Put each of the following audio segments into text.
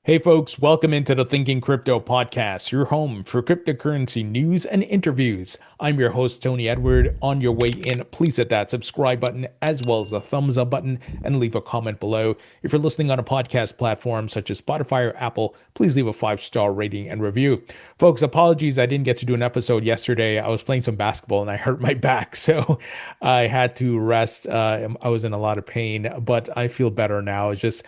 Hey folks, welcome into the Thinking Crypto podcast, your home for cryptocurrency news and interviews. I'm your host, Tony Edward. On your way in, please hit that subscribe button as well as the thumbs up button and leave a comment below. If you're listening on a podcast platform such as Spotify or Apple, please leave a 5-star rating and review. Folks, apologies, I didn't get to do an episode yesterday. I was playing some basketball and I hurt my back, so I had to rest. I was in a lot of pain, but I feel better now. It's just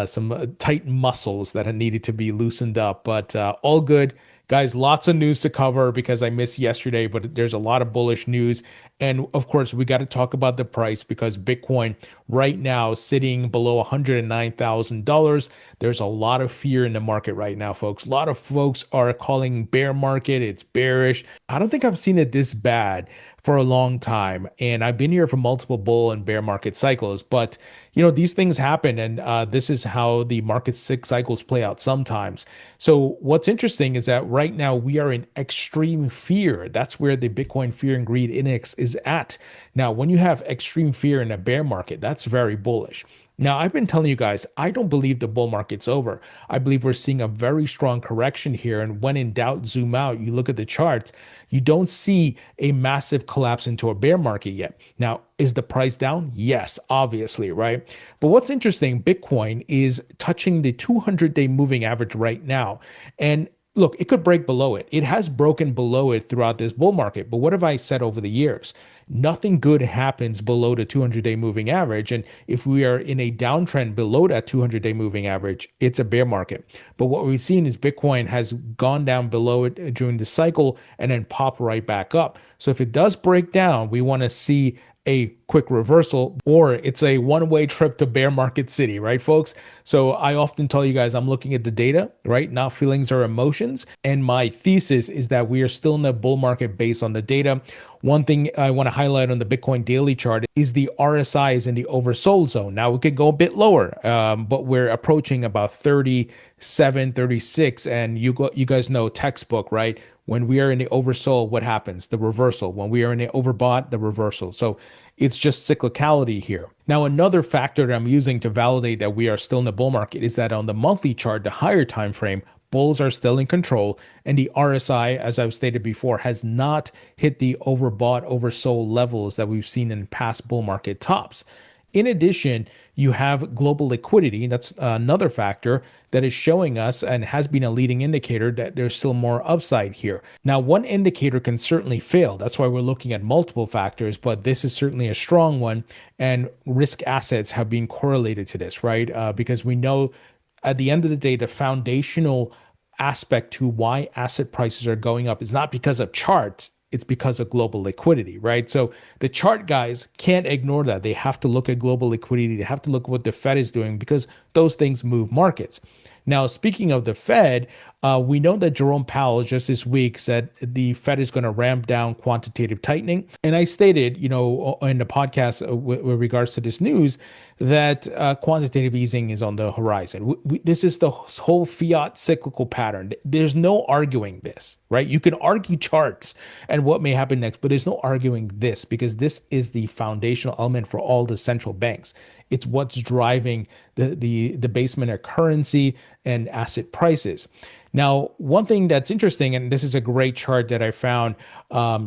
some tight muscles that needed to be loosened up, but all good. Guys, lots of news to cover because I missed yesterday, but there's a lot of bullish news. And of course, we got to talk about the price because Bitcoin right now sitting below $109,000. There's a lot of fear in the market right now, folks. A lot of folks are calling bear market. It's bearish. I don't think I've seen it this bad for a long time. And I've been here for multiple bull and bear market cycles, but these things happen, and this is how the market cycles play out sometimes. So what's interesting is that right now we are in extreme fear. That's where the Bitcoin Fear and Greed Index is at. Now, when you have extreme fear in a bear market, that's very bullish. Now, I've been telling you guys, I don't believe the bull market's over. I believe we're seeing a very strong correction here. And when in doubt, zoom out, you look at the charts, you don't see a massive collapse into a bear market yet. Now, is the price down? Yes, obviously, right? But what's interesting, Bitcoin is touching the 200-day moving average right now. And look, it could break below it. It has broken below it throughout this bull market. But what have I said over the years? Nothing good happens below the 200-day moving average. And if we are in a downtrend below that 200-day moving average, it's a bear market. But what we've seen is Bitcoin has gone down below it during the cycle and then pop right back up. So if it does break down, we want to see a quick reversal, or it's a one-way trip to bear market city, right, folks? So I often tell you guys I'm looking at the data, right? Not feelings or emotions. And my thesis is that we are still in a bull market based on the data. One thing I want to highlight on the Bitcoin daily chart is the RSI is in the oversold zone. Now it could go a bit lower, but we're approaching about 37, 36. And you guys know textbook, right? When we are in the oversold, what happens? The reversal. When we are in the overbought, the reversal. So it's just cyclicality here. Now, another factor that I'm using to validate that we are still in the bull market is that on the monthly chart, the higher time frame, bulls are still in control, and the RSI, as I've stated before, has not hit the overbought, oversold levels that we've seen in past bull market tops. In addition, you have global liquidity. That's another factor that is showing us and has been a leading indicator that there's still more upside here. Now, one indicator can certainly fail. That's why we're looking at multiple factors, but this is certainly a strong one. And risk assets have been correlated to this, right? Because we know at the end of the day, the foundational aspect to why asset prices are going up is not because of charts. It's because of global liquidity, right? So the chart guys can't ignore that. They have to look at global liquidity. They have to look at what the Fed is doing because those things move markets. Now, speaking of the Fed, we know that Jerome Powell just this week said the Fed is going to ramp down quantitative tightening. And I stated, in the podcast with regards to this news, that quantitative easing is on the horizon. This is the whole fiat cyclical pattern. There's no arguing this, right? You can argue charts and what may happen next, but there's no arguing this because this is the foundational element for all the central banks. It's what's driving the basement of currency and asset prices. Now, one thing that's interesting, and this is a great chart that I found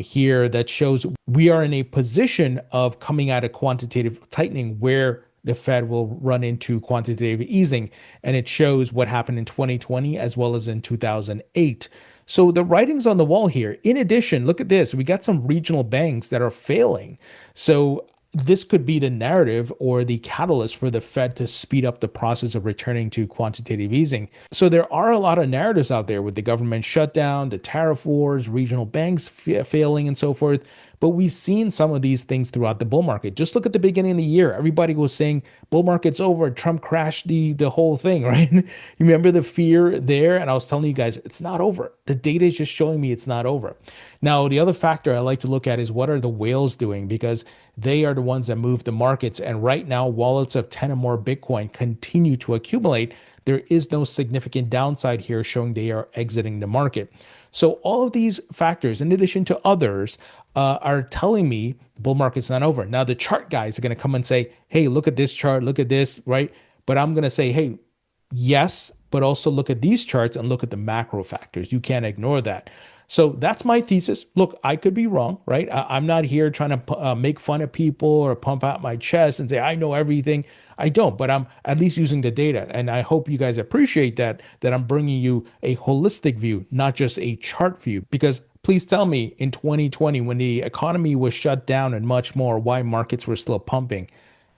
here that shows we are in a position of coming out of quantitative tightening where the Fed will run into quantitative easing. And it shows what happened in 2020 as well as in 2008. So the writing's on the wall here. In addition, look at this. We got some regional banks that are failing. So this could be the narrative or the catalyst for the Fed to speed up the process of returning to quantitative easing. So there are a lot of narratives out there with the government shutdown, the tariff wars, regional banks failing, and so forth. But we've seen some of these things throughout the bull market. Just look at the beginning of the year. Everybody was saying bull market's over. Trump crashed the whole thing, right? You remember the fear there? And I was telling you guys, it's not over. The data is just showing me it's not over. Now, the other factor I like to look at is what are the whales doing? Because they are the ones that move the markets. And right now, wallets of 10 or more Bitcoin continue to accumulate. There is no significant downside here showing they are exiting the market. So all of these factors, in addition to others, are telling me the bull market's not over. Now, the chart guys are going to come and say, hey, look at this chart, look at this, right? But I'm going to say, hey, yes, but also look at these charts and look at the macro factors. You can't ignore that. So that's my thesis. Look, I could be wrong, right? I'm not here trying to make fun of people or pump out my chest and say I know everything. I don't, but I'm at least using the data, and I hope you guys appreciate that I'm bringing you a holistic view, not just a chart view. Because please tell me, in 2020, when the economy was shut down and much more, why markets were still pumping.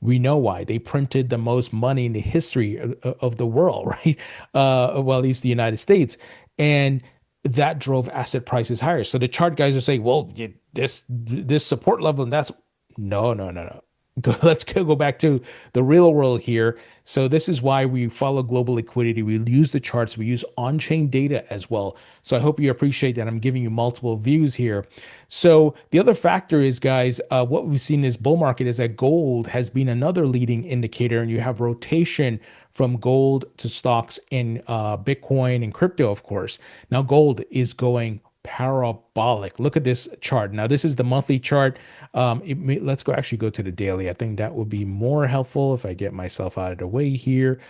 We know why. They printed the most money in the history of the world, right? Well, at least the United States. And that drove asset prices higher. So the chart guys are saying, well, this support level, and that's no. Let's go back to the real world here. So this is why we follow global liquidity. We use the charts. We use on-chain data as well. So I hope you appreciate that I'm giving you multiple views here. So the other factor is, guys, what we've seen in this bull market is that gold has been another leading indicator, and you have rotation from gold to stocks in Bitcoin and crypto, of course. Now gold is going parabolic. Look at this chart. Now this is the monthly chart. Let's actually go to the daily. I think that would be more helpful if I get myself out of the way here.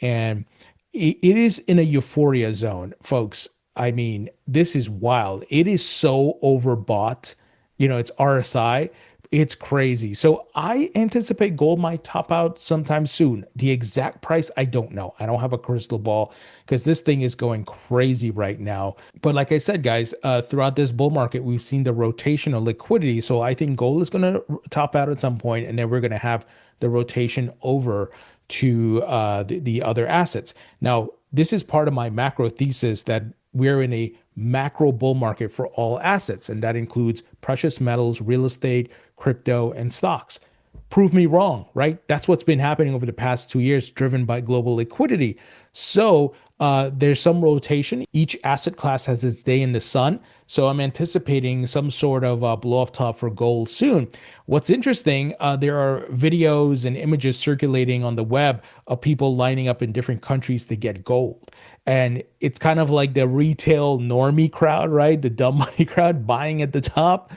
And it is in a euphoria zone, folks. I mean, this is wild. It is so overbought. It's RSI. It's crazy. So I anticipate gold might top out sometime soon. The exact price, I don't know. I don't have a crystal ball because this thing is going crazy right now. But like I said, guys, throughout this bull market, we've seen the rotation of liquidity. So I think gold is going to top out at some point, and then we're going to have the rotation over to the other assets. Now, this is part of my macro thesis that we're in a macro bull market for all assets, and that includes precious metals, real estate, crypto, and stocks. Prove me wrong, right? That's what's been happening over the past 2 years, driven by global liquidity. So there's some rotation. Each asset class has its day in the sun. So I'm anticipating some sort of blow up top for gold soon. What's interesting, there are videos and images circulating on the web of people lining up in different countries to get gold. And it's kind of like the retail normie crowd, right? The dumb money crowd buying at the top.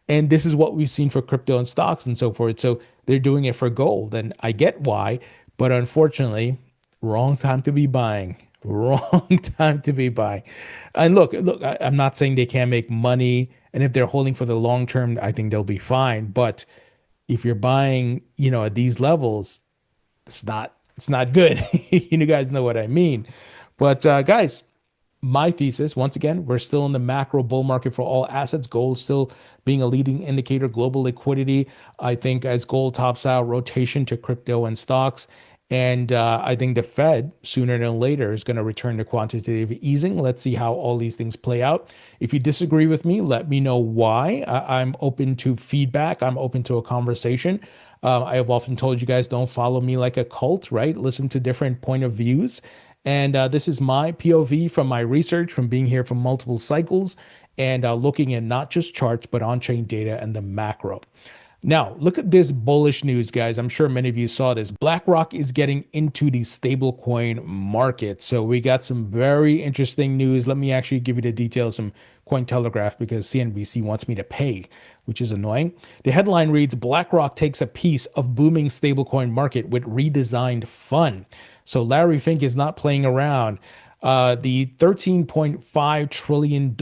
And this is what we've seen for crypto and stocks and so forth. So they're doing it for gold. And I get why, but unfortunately, wrong time to be buying. Wrong time to be buying. And look, I'm not saying they can't make money. And if they're holding for the long term, I think they'll be fine. But if you're buying, at these levels, it's not good. You guys know what I mean. But guys, my thesis, once again, we're still in the macro bull market for all assets. Gold still being a leading indicator, global liquidity. I think as gold tops out, rotation to crypto and stocks. And I think the Fed, sooner than later, is going to return to quantitative easing. Let's see how all these things play out. If you disagree with me, let me know why. I'm open to feedback. I'm open to a conversation. I have often told you guys, don't follow me like a cult, right? Listen to different point of views. And this is my POV from my research, from being here for multiple cycles, and looking at not just charts, but on-chain data and the macro. Now, look at this bullish news, guys. I'm sure many of you saw this. BlackRock is getting into the stablecoin market. So we got some very interesting news. Let me actually give you the details from Cointelegraph because CNBC wants me to pay, which is annoying. The headline reads, BlackRock takes a piece of booming stablecoin market with redesigned fund. So Larry Fink is not playing around. The $13.5 trillion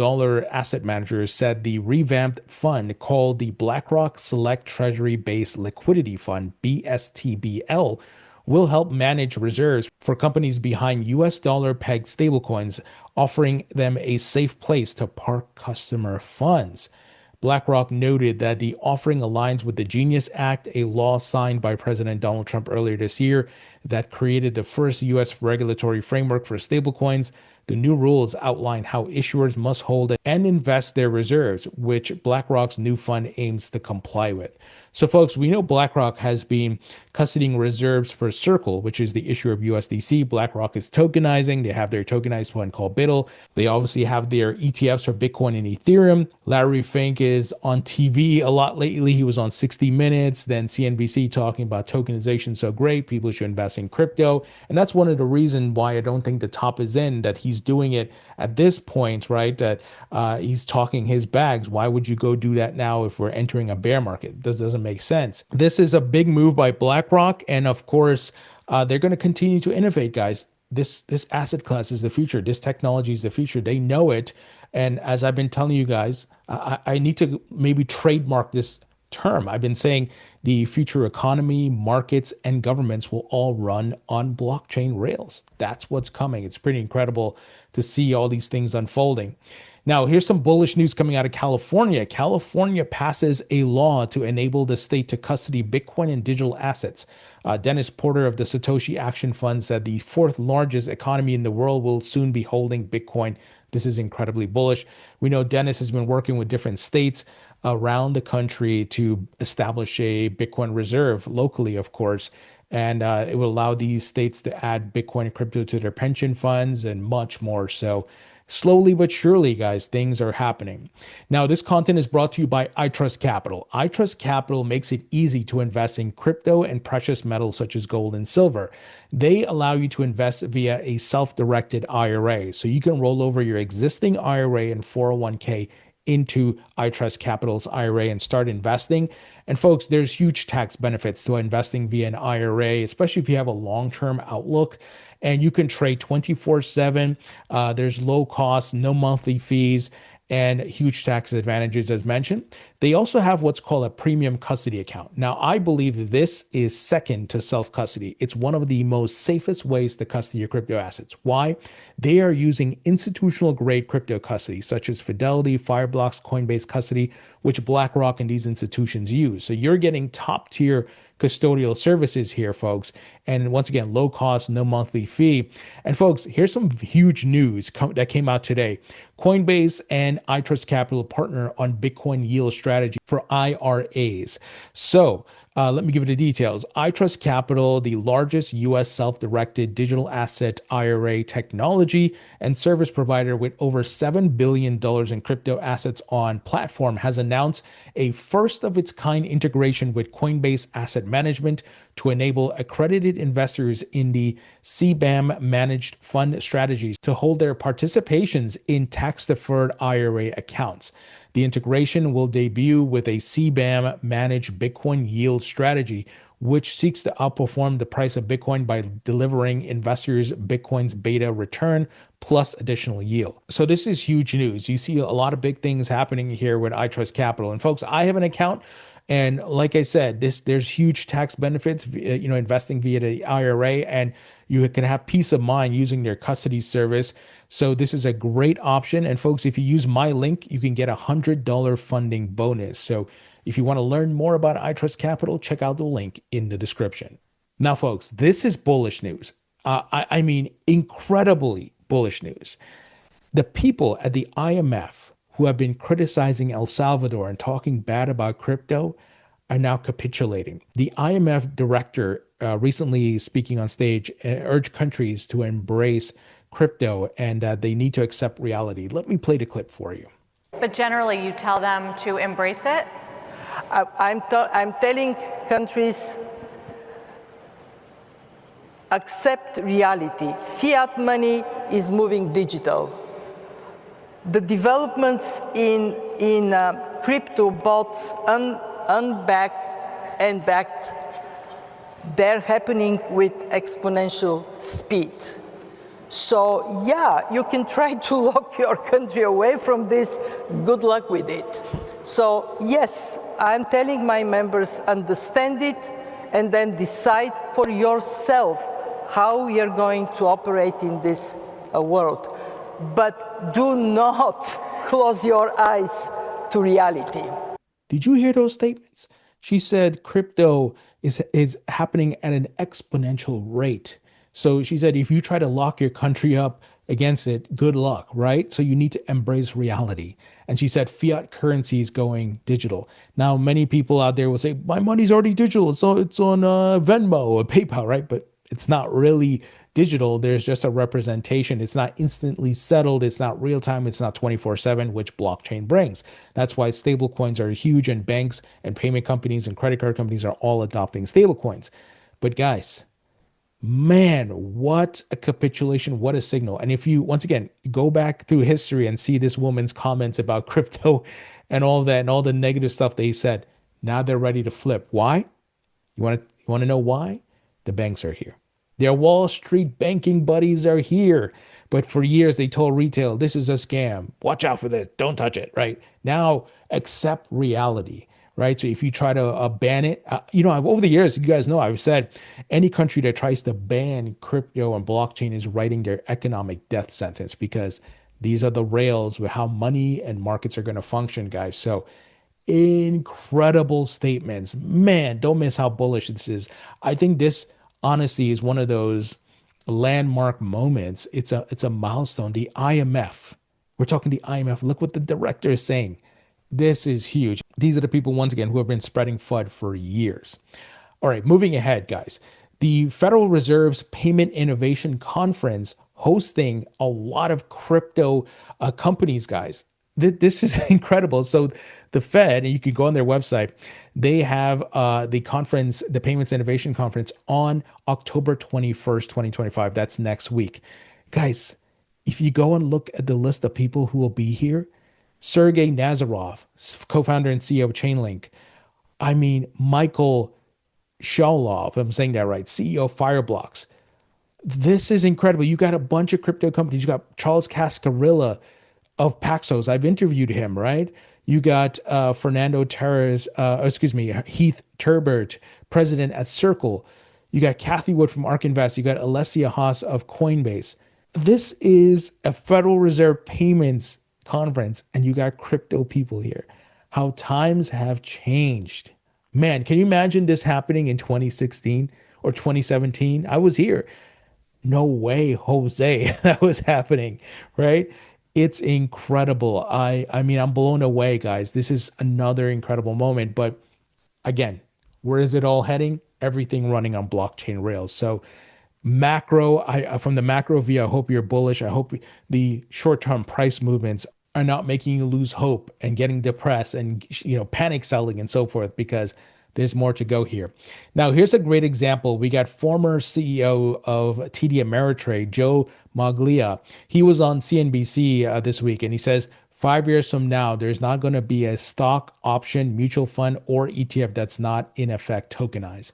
asset manager said the revamped fund called the BlackRock Select Treasury Based Liquidity Fund, BSTBL, will help manage reserves for companies behind US dollar pegged stablecoins, offering them a safe place to park customer funds. BlackRock noted that the offering aligns with the Genius Act, a law signed by President Donald Trump earlier this year that created the first U.S. regulatory framework for stablecoins. The new rules outline how issuers must hold and invest their reserves, which BlackRock's new fund aims to comply with. So, folks, we know BlackRock has been custodying reserves for Circle, which is the issuer of USDC. BlackRock is tokenizing. They have their tokenized fund called BIDL. They obviously have their ETFs for Bitcoin and Ethereum. Larry Fink is on TV a lot lately. He was on 60 Minutes, then CNBC talking about tokenization so great, people should invest in crypto. And that's one of the reasons why I don't think the top is in, that he's doing it at this point, right? That he's talking his bags. Why would you go do that now if we're entering a bear market? This doesn't make sense. This is a big move by BlackRock. And of course, they're going to continue to innovate, guys. this asset class is the future. This technology is the future. They know it. And as I've been telling you guys, I need to maybe trademark this term. I've been saying the future economy, markets, and governments will all run on blockchain rails. That's what's coming. It's pretty incredible to see all these things unfolding. Now, here's some bullish news coming out of California. California passes a law to enable the state to custody Bitcoin and digital assets. Dennis Porter of the Satoshi Action Fund said the fourth largest economy in the world will soon be holding Bitcoin. This is incredibly bullish. We know Dennis has been working with different states around the country to establish a Bitcoin reserve locally, of course. And it will allow these states to add Bitcoin and crypto to their pension funds and much more. So slowly but surely, guys, things are happening. Now, this content is brought to you by iTrust Capital. iTrust Capital makes it easy to invest in crypto and precious metals such as gold and silver. They allow you to invest via a self-directed IRA. So you can roll over your existing IRA and 401k into iTrust Capital's IRA and start investing. And folks, there's huge tax benefits to investing via an IRA, especially if you have a long-term outlook and you can trade 24/7. There's low cost, no monthly fees, and huge tax advantages as mentioned. They also have what's called a premium custody account. Now, I believe this is second to self-custody. It's one of the most safest ways to custody your crypto assets. Why? They are using institutional grade crypto custody, such as Fidelity, Fireblocks, Coinbase custody, which BlackRock and these institutions use. So you're getting top tier custodial services here, folks. And once again, low cost, no monthly fee. And folks, here's some huge news that came out today. Coinbase and iTrust Capital partner on Bitcoin yield strategy for IRAs. So let me give you the details. iTrust Capital, the largest U.S. self-directed digital asset IRA technology and service provider with over $7 billion in crypto assets on platform, has announced a first-of-its-kind integration with Coinbase Asset Management to enable accredited investors in the CBAM managed fund strategies to hold their participations in tax-deferred IRA accounts. The integration will debut with a CBAM managed Bitcoin yield strategy, which seeks to outperform the price of Bitcoin by delivering investors Bitcoin's beta return plus additional yield. So this is huge news. You see a lot of big things happening here with iTrust Capital. And folks, I have an account. And like I said, there's huge tax benefits, investing via the IRA, and you can have peace of mind using their custody service. So this is a great option. And folks, if you use my link, you can get $100 funding bonus. So if you want to learn more about iTrust Capital, check out the link in the description. Now, folks, this is bullish news. I mean, incredibly bullish news. The people at the IMF who have been criticizing El Salvador and talking bad about crypto are now capitulating. The IMF director recently speaking on stage urged countries to embrace crypto and they need to accept reality. Let me play the clip for you. But generally, you tell them to embrace it? I'm telling countries, accept reality. Fiat money is moving digital. The developments in crypto, both unbacked and backed, they're happening with exponential speed. So yeah, you can try to lock your country away from this. Good luck with it. So yes, I'm telling my members, understand it and then decide for yourself how you're going to operate in this world. But do not close your eyes to reality. Did you hear those statements? She said crypto is happening at an exponential rate. So she said, if you try to lock your country up against it, good luck, right? So you need to embrace reality. And she said, fiat currency is going digital. Now, many people out there will say, my money's already digital. So it's on Venmo or PayPal, right? But it's not really digital. There's just a representation. It's not instantly settled. It's not real time. It's not 24/7, which blockchain brings. That's why stablecoins are huge, and banks and payment companies and credit card companies are all adopting stablecoins. But guys, man, what a capitulation. What a signal. And if you, once again, go back through history and see this woman's comments about crypto and all that and all the negative stuff they said, now they're ready to flip. Why? You want to know why? The banks are here. Their Wall Street banking buddies are here. But for years, they told retail, this is a scam. Watch out for this. Don't touch it, right? Now, accept reality, right? So if you try to ban it, over the years, you guys know, I've said any country that tries to ban crypto and blockchain is writing their economic death sentence because these are the rails with how money and markets are going to function, guys. So incredible statements. Man, don't miss how bullish this is. I think this honestly is one of those landmark moments. It's a milestone. The IMF. We're talking the IMF. Look what the director is saying. This is huge. These are the people, once again, who have been spreading FUD for years. All right, moving ahead, guys. The Federal Reserve's Payment Innovation Conference hosting a lot of crypto companies, guys. This is incredible. So the Fed, and you can go on their website, they have the conference, the Payments Innovation Conference on October 21st, 2025. That's next week. Guys, if you go and look at the list of people who will be here, Sergey Nazarov, co-founder and CEO of Chainlink. I mean, Michael Shalov, if I'm saying that right, CEO of Fireblocks. This is incredible. You got a bunch of crypto companies. You got Charles Cascarilla of Paxos. I've interviewed him, right? You got Fernando Terres, Heath Turbert, president at Circle. You got Kathy Wood from ARK Invest. You got Alessia Haas of Coinbase. This is a Federal Reserve payments conference, and you got crypto people here. How times have changed. Man, can you imagine this happening in 2016 or 2017? I was here. No way, Jose, that was happening, right? It's incredible. I mean, I'm blown away, guys. This is another incredible moment. But again, where is it all heading? Everything running on blockchain rails. So from the macro view, I hope you're bullish. I hope the short-term price movements are not making you lose hope and getting depressed and panic selling and so forth, because there's more to go here. Now, here's a great example. We got former CEO of TD Ameritrade, Joe Maglia. He was on CNBC this week, and he says 5 years from now, there's not going to be a stock, option, mutual fund, or ETF that's not in effect tokenized.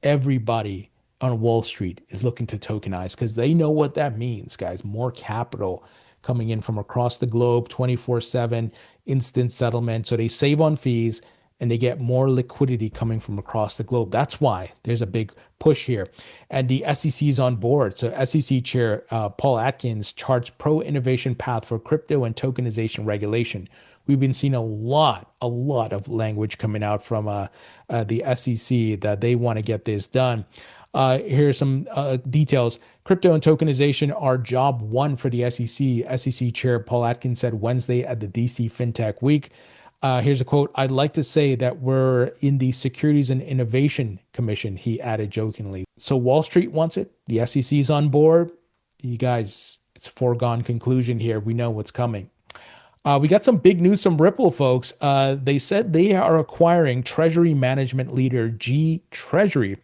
Everybody on Wall Street is looking to tokenize because they know what that means, guys. More capital coming in from across the globe, 24/7, instant settlement. So they save on fees and they get more liquidity coming from across the globe. That's why there's a big push here. And the SEC is on board. So SEC Chair Paul Atkins charts pro-innovation path for crypto and tokenization regulation. We've been seeing a lot of language coming out from the SEC that they want to get this done. Here's some details. Crypto and tokenization are job one for the SEC. SEC Chair Paul Atkins said Wednesday at the DC FinTech Week. Here's a quote. I'd like to say that we're in the Securities and Innovation Commission, he added jokingly. So Wall Street wants it. The SEC is on board. You guys, it's a foregone conclusion here. We know what's coming. We got some big news from Ripple, folks. They said they are acquiring treasury management leader GTreasury.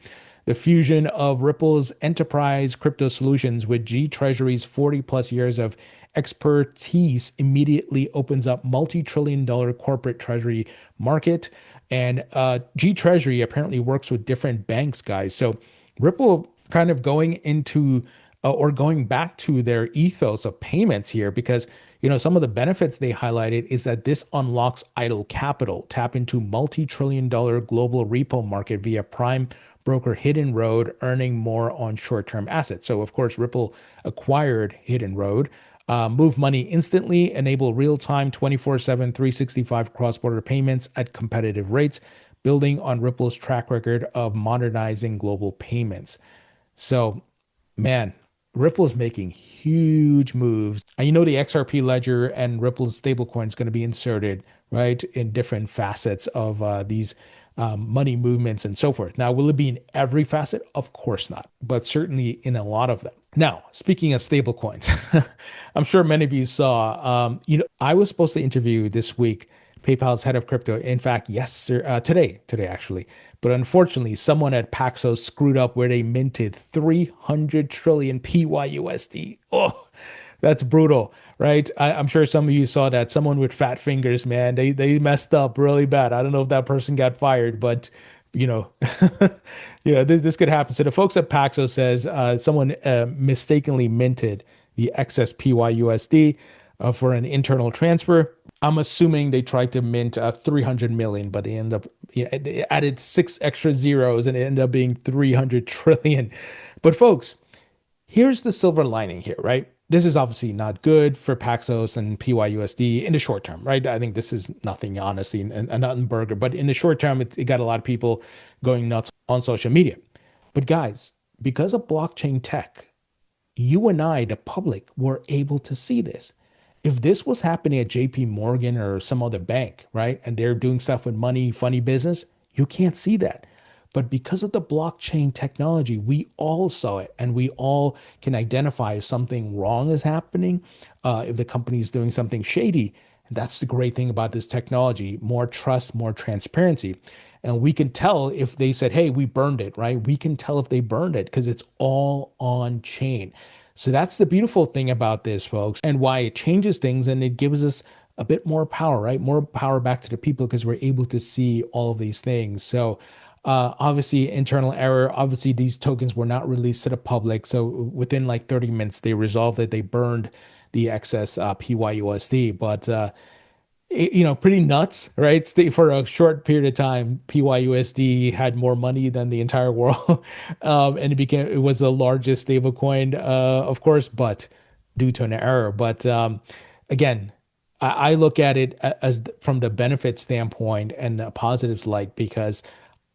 The fusion of Ripple's enterprise crypto solutions with GTreasury's 40 plus years of expertise immediately opens up multi-trillion-dollar corporate treasury market. And GTreasury apparently works with different banks, guys. So Ripple kind of going into or going back to their ethos of payments here, because some of the benefits they highlighted is that this unlocks idle capital, tap into multi-trillion-dollar global repo market via prime broker Hidden Road, earning more on short-term assets. So of course, Ripple acquired Hidden Road, move money instantly, enable real-time 24/7, 365 cross-border payments at competitive rates, building on Ripple's track record of modernizing global payments. So, man, Ripple's making huge moves. And the XRP ledger and Ripple's stablecoin is going to be inserted, right, in different facets of these money movements and so forth. Now, will it be in every facet? Of course not, but certainly in a lot of them. Now, speaking of stablecoins, I'm sure many of you saw, I was supposed to interview this week PayPal's head of crypto. In fact, today actually. But unfortunately, someone at Paxos screwed up where they minted 300 trillion PYUSD. Oh, that's brutal, right? I'm sure some of you saw that. Someone with fat fingers, man, they messed up really bad. I don't know if that person got fired, but you know, this could happen. So the folks at Paxos says someone mistakenly minted the excess PYUSD for an internal transfer. I'm assuming they tried to mint 300 million, but they end up they added 6 extra zeros and it ended up being 300 trillion. But folks, here's the silver lining here, right? This is obviously not good for Paxos and PYUSD in the short term, right? I think this is nothing, honestly, a nut and burger. But in the short term, it got a lot of people going nuts on social media. But guys, because of blockchain tech, you and I, the public, were able to see this. If this was happening at JP Morgan or some other bank, right, and they're doing stuff with money, funny business, you can't see that. But because of the blockchain technology, we all saw it and we all can identify if something wrong is happening, if the company is doing something shady. And that's the great thing about this technology: more trust, more transparency. And we can tell if they said, hey, we burned it, right? We can tell if they burned it because it's all on chain. So that's the beautiful thing about this, folks, and why it changes things and it gives us a bit more power, right? More power back to the people because we're able to see all of these things. So obviously, internal error. Obviously, these tokens were not released to the public. So within like 30 minutes, they resolved it. They burned the excess PYUSD. But pretty nuts, right? For a short period of time, PYUSD had more money than the entire world, and it was the largest stablecoin, of course, but due to an error. But again, I look at it as from the benefit standpoint and the positives light because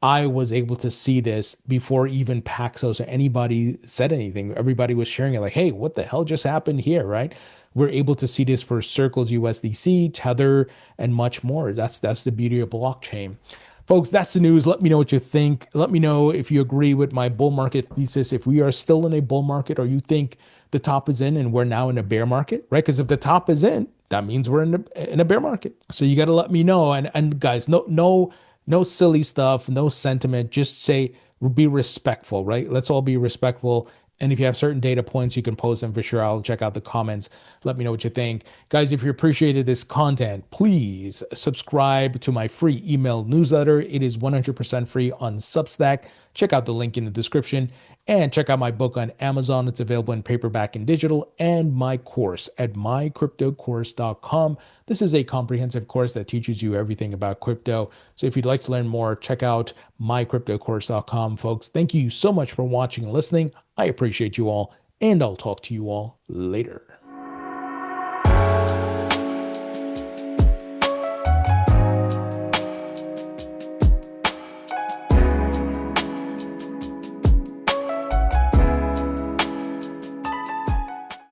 I was able to see this before even Paxos or anybody said anything. Everybody was sharing it like, hey, what the hell just happened here, right? We're able to see this for Circle's USDC, Tether, and much more. That's the beauty of blockchain. Folks, that's the news. Let me know what you think. Let me know if you agree with my bull market thesis, if we are still in a bull market or you think the top is in and we're now in a bear market, right? Because if the top is in, that means we're in a bear market. So you got to let me know. And guys, no silly stuff, no sentiment. Just say, be respectful, right? Let's all be respectful. And if you have certain data points, you can post them for sure. I'll check out the comments. Let me know what you think. Guys, if you appreciated this content, please subscribe to my free email newsletter. It is 100% free on Substack. Check out the link in the description and check out my book on Amazon. It's available in paperback and digital, and my course at mycryptocourse.com. This is a comprehensive course that teaches you everything about crypto. So if you'd like to learn more, check out mycryptocourse.com, folks. Thank you so much for watching and listening. I appreciate you all, and I'll talk to you all later.